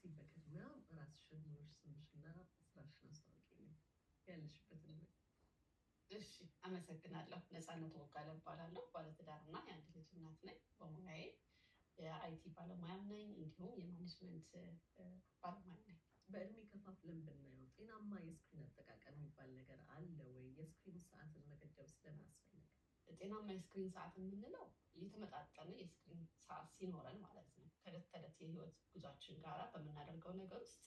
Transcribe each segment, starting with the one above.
በቅድሚያ ራስሽን ሙሉሽ ስምሽና ስራሽን አስተዋውቂልኝ ያለሽበትን። እሺ አመሰግናለሁ። ነፃነት ወጋለ እባላለሁ። ባለትዳርና የአንድ ልጅ እናት ነኝ። በሙያዬ የአይቲ ባለሙያም ነኝ፣ እንዲሁም የማኔጅመንት ባለሙያ ነኝ። በእድሜ ከፋፍለን ብናየው ጤናማ የስክሪን አጠቃቀም የሚባል ነገር አለ ወይ? የስክሪን ሰዓትን መገደብ ስለማስፈለግ ጤናማ የስክሪን ሰዓት የምንለው የተመጣጠነ የስክሪን ሰዓት ሲኖረን ማለት ነው። ከዕለት ተዕለት የህይወት ጉዟችን ጋራ በምናደርገው ነገር ውስጥ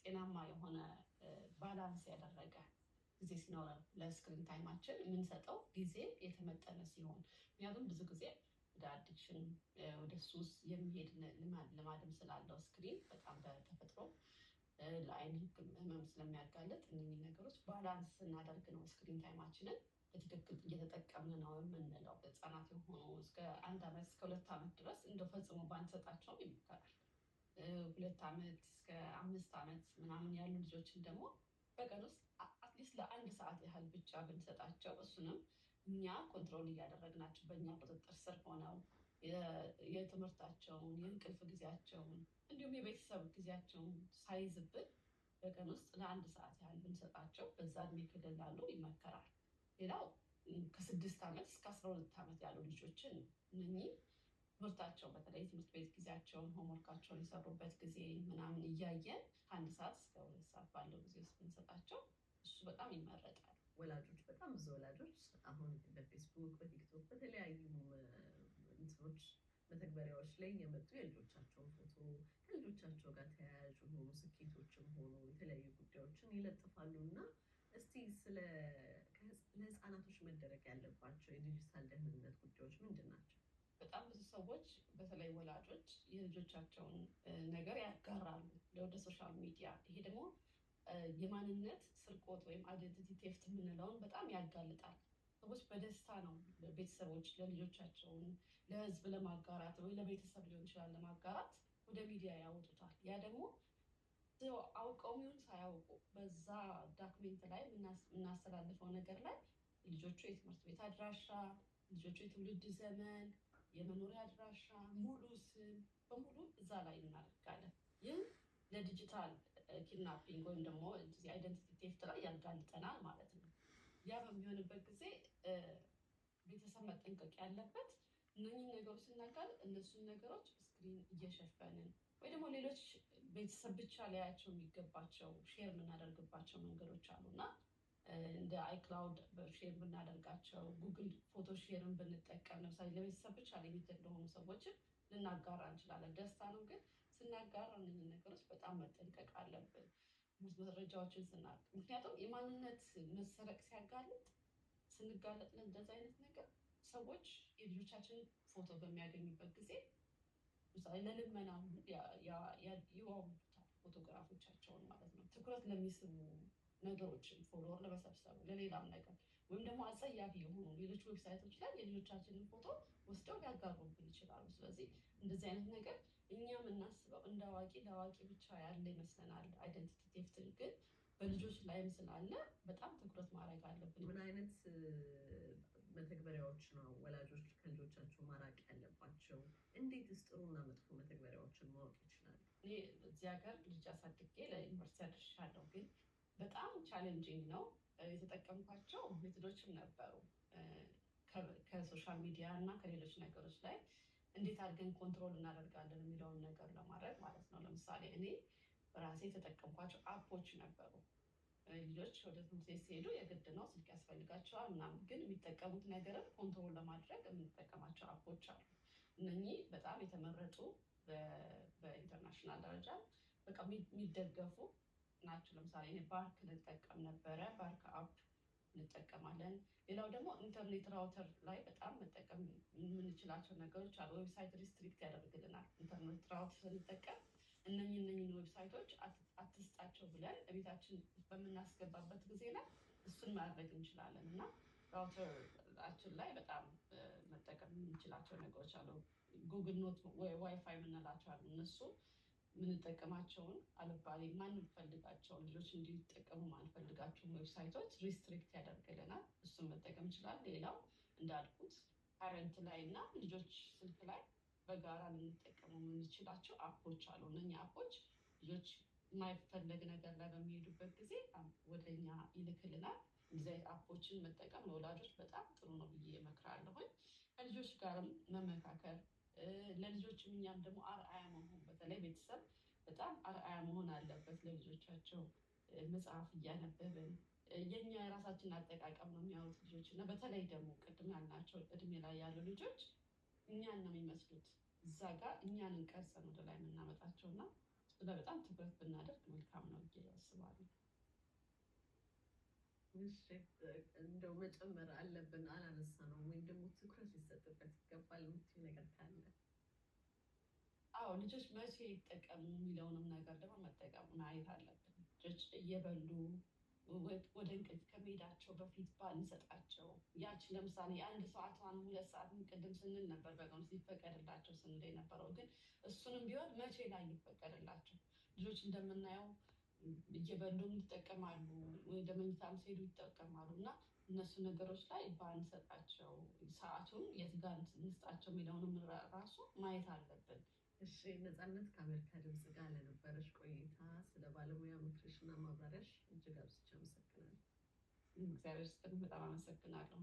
ጤናማ የሆነ ባላንስ ያደረገ ጊዜ ሲኖረን ለስክሪን ታይማችን የምንሰጠው ጊዜ የተመጠነ ሲሆን፣ ምክንያቱም ብዙ ጊዜ ወደ አዲክሽን ወደ ሱስ የሚሄድ ልማድም ስላለው ስክሪን በጣም በተፈጥሮ ለአይን ህመም ስለሚያጋልጥ እነዚህ ነገሮች ባላንስ ስናደርግ ነው ስክሪን ታይማችንን በትክክል እየተጠቀምን ነው የምንለው። ህጻናት የሆኑ እስከ 1 ዓመት እስከ 2 ዓመት ድረስ እንደው ፈጽሞ ባንሰጣቸውም ይመከራል። 2 ዓመት እስከ 5 ዓመት ምናምን ያሉ ልጆችን ደግሞ በቀን ውስጥ አትሊስት ለ1 ሰዓት ያህል ብቻ ብንሰጣቸው፣ እሱንም እኛ ኮንትሮል እያደረግናቸው በእኛ ቁጥጥር ስር ሆነው የትምህርታቸውን የእንቅልፍ ጊዜያቸውን እንዲሁም የቤተሰብ ጊዜያቸውን ሳይዝብን በቀን ውስጥ ለ1 ሰዓት ያህል ብንሰጣቸው በዛ እድሜ ክልል ላሉ ይመከራል። ሌላው ከ6 ዓመት እስከ 12 ዓመት ያሉ ልጆችን እነኚህ ትምህርታቸው በተለይ ትምህርት ቤት ጊዜያቸውን ሆምወርካቸውን የሰሩበት ጊዜ ምናምን እያየን ከ1 ሰዓት እስከ 2 ሰዓት ባለው ጊዜ ውስጥ ብንሰጣቸው እሱ በጣም ይመረጣል። ወላጆች በጣም ብዙ ወላጆች አሁን በፌስቡክ በቲክቶክ በተለያዩ እንትኖች መተግበሪያዎች ላይ የመጡ የልጆቻቸውን ፎቶ ከልጆቻቸው ጋር ተያያዥ ሆኑ ስኬቶችም ሆኑ የተለያዩ ጉዳዮችን ይለጥፋሉ እና እስቲ ለህፃናቶች መደረግ ያለባቸው የዲጂታል ደህንነት ጉዳዮች ምንድን ናቸው? በጣም ብዙ ሰዎች በተለይ ወላጆች የልጆቻቸውን ነገር ያጋራሉ ወደ ሶሻል ሚዲያ። ይሄ ደግሞ የማንነት ስርቆት ወይም አይደንቲቲ ቴፍት የምንለውን በጣም ያጋልጣል። ሰዎች በደስታ ነው ቤተሰቦች ለልጆቻቸውን ለህዝብ ለማጋራት ወይ ለቤተሰብ ሊሆን ይችላል ለማጋራት ወደ ሚዲያ ያወጡታል። ያ ደግሞ አውቀው ይሁን ሳያውቁ በዛ ዳክሜንት ላይ የምናስተላልፈው ነገር ላይ ልጆቹ የትምህርት ቤት አድራሻ፣ ልጆቹ የትውልድ ዘመን፣ የመኖሪያ አድራሻ፣ ሙሉ ስም በሙሉ እዛ ላይ እናደርጋለን። ይህ ለዲጂታል ኪድናፒንግ ወይም ደግሞ አይደንቲቲ ቴፍት ላይ ያጋልጠናል ማለት ነው። ያ በሚሆንበት ጊዜ ቤተሰብ መጠንቀቅ ያለበት እነኚህ ነገሮች ስናጋልጥ እነሱን ነገሮች ስክሪን እየሸፈንን ወይ ደግሞ ሌሎች ቤተሰብ ብቻ ሊያያቸው የሚገባቸው ሼር የምናደርግባቸው መንገዶች አሉና እንደ አይክላውድ ሼር ብናደርጋቸው፣ ጉግል ፎቶ ሼርን ብንጠቀም፣ ለምሳሌ ለቤተሰብ ብቻ ሊሚትድ ለሆኑ ሰዎችን ልናጋራ እንችላለን። ደስታ ነው፣ ግን ስናጋራ እነኝህ ነገሮች በጣም መጠንቀቅ አለብን። መረጃዎችን ስናቅ፣ ምክንያቱም የማንነት መሰረቅ ሲያጋልጥ ስንጋለጥ ለእንደዚህ አይነት ነገር ሰዎች የልጆቻችንን ፎቶ በሚያገኙበት ጊዜ ለልመና ይዋውሉታል ፎቶግራፎቻቸውን ማለት ነው። ትኩረት ለሚስቡ ነገሮችን ፎሎወር ለመሰብሰቡ ለሌላም ነገር ወይም ደግሞ አጸያፊ የሆኑ ሌሎች ዌብሳይቶች ላይ የልጆቻችንን ፎቶ ወስደው ሊያጋሩብን ይችላሉ። ስለዚህ እንደዚህ አይነት ነገር እኛ የምናስበው እንደ አዋቂ ለአዋቂ ብቻ ያለ ይመስለናል። አይደንቲቲ ቴፍትን ግን በልጆች ላይም ስላለ በጣም ትኩረት ማድረግ አለብን። ምን አይነት መተግበሪያዎች ነው ወላጆች ከልጆቻቸው ማራቅ ያለባቸው? እንዴትስ ጥሩና መጥፎ መተግበሪያዎችን ማወቅ ይችላሉ? እኔ እዚህ ሀገር ልጅ አሳድጌ ለዩኒቨርሲቲ አድርሻለሁ፣ ግን በጣም ቻሌንጂንግ ነው። የተጠቀምኳቸው ሜቶዶችም ነበሩ ከሶሻል ሚዲያ እና ከሌሎች ነገሮች ላይ እንዴት አድርገን ኮንትሮል እናደርጋለን የሚለውን ነገር ለማድረግ ማለት ነው። ለምሳሌ እኔ በራሴ የተጠቀምኳቸው አፖች ነበሩ። ልጆች ወደ ትምህርት ቤት ሲሄዱ የግድ ነው ስልክ ያስፈልጋቸዋል ምናምን፣ ግን የሚጠቀሙት ነገርን ኮንትሮል ለማድረግ የምንጠቀማቸው አፖች አሉ። እነኚህ በጣም የተመረጡ በኢንተርናሽናል ደረጃ በቃ የሚደገፉ ናቸው። ለምሳሌ እኔ ባርክ ልጠቀም ነበረ። ባርክ አፕ እንጠቀማለን። ሌላው ደግሞ ኢንተርኔት ራውተር ላይ በጣም መጠቀም የምንችላቸው ነገሮች አሉ። ዌብሳይት ሪስትሪክት ያደርግልናል። ኢንተርኔት ራውተር ስንጠቀም እነኝህን ዌብሳይቶች አትስጣቸው ብለን ቤታችን በምናስገባበት ጊዜ ላይ እሱን ማድረግ እንችላለን እና ራውተራችን ላይ በጣም መጠቀም የምንችላቸው ነገሮች አሉ። ጉግል ኖት ዋይፋይ የምንላቸው አሉ። እነሱ የምንጠቀማቸውን አልባሌ ማንፈልጋቸውን ልጆች እንዲጠቀሙ ማንፈልጋቸውን ዌብሳይቶች ሪስትሪክት ያደርግልናል። እሱን መጠቀም ይችላል። ሌላው እንዳልኩት ፓረንት ላይ እና ልጆች ስልክ ላይ በጋራ ልንጠቀሙ የምንችላቸው አፖች አሉ። እነኛ አፖች ልጆች የማይፈለግ ነገር ላይ በሚሄዱበት ጊዜ ወደኛ ይልክልናል። እንደዚህ አይነት አፖችን መጠቀም ለወላጆች በጣም ጥሩ ነው ብዬ እመክራለሁኝ። ከልጆች ጋርም መመካከር ለልጆችም እኛም ደግሞ አርአያ መሆን፣ በተለይ ቤተሰብ በጣም አርአያ መሆን አለበት ለልጆቻቸው። መጽሐፍ እያነበብን የኛ የራሳችን አጠቃቀም ነው የሚያዩት ልጆች እና በተለይ ደግሞ ቅድም ያልናቸው እድሜ ላይ ያሉ ልጆች እኛን ነው የሚመስሉት። እዛ ጋር እኛን እንቀርጸን ወደ ላይ የምናመጣቸው እና በጣም ትኩረት ብናደርግ መልካም ነው ብዬ አስባለሁ። እንደው መጨመር አለብን አላነሳ ነው ወይም ደግሞ ትኩረት ሊሰጥበት ይገባል የምትይው ነገር ካለ? አዎ ልጆች መቼ ይጠቀሙ የሚለውንም ነገር ደግሞ መጠቀም ማየት አለብን። ልጆች እየበሉ ወደ እንቅልፍ ከመሄዳቸው በፊት ባንሰጣቸው። ያቺ ለምሳሌ አንድ ሰዓቷን 2 ሰዓት ቅድም ስንል ነበር በቀን ሲፈቀድላቸው ስንል የነበረው፣ ግን እሱንም ቢሆን መቼ ላይ ይፈቀድላቸው? ልጆች እንደምናየው እየበሉም ይጠቀማሉ፣ ወደ መኝታም ሲሄዱ ይጠቀማሉ እና እነሱ ነገሮች ላይ ባንሰጣቸው፣ ሰዓቱን የት ጋር እንስጣቸው የሚለውንም ራሱ ማየት አለብን። እሺ ነፃነት፣ ከአሜሪካ ድምፅ ጋር ለነበረሽ ቆይታ ስለ ባለሙያ ምክርሽና ማብራሪያሽ እጅግ አብዝቼ አመሰግናለሁ። እግዚአብሔር ይስጥልኝ። በጣም አመሰግናለሁ።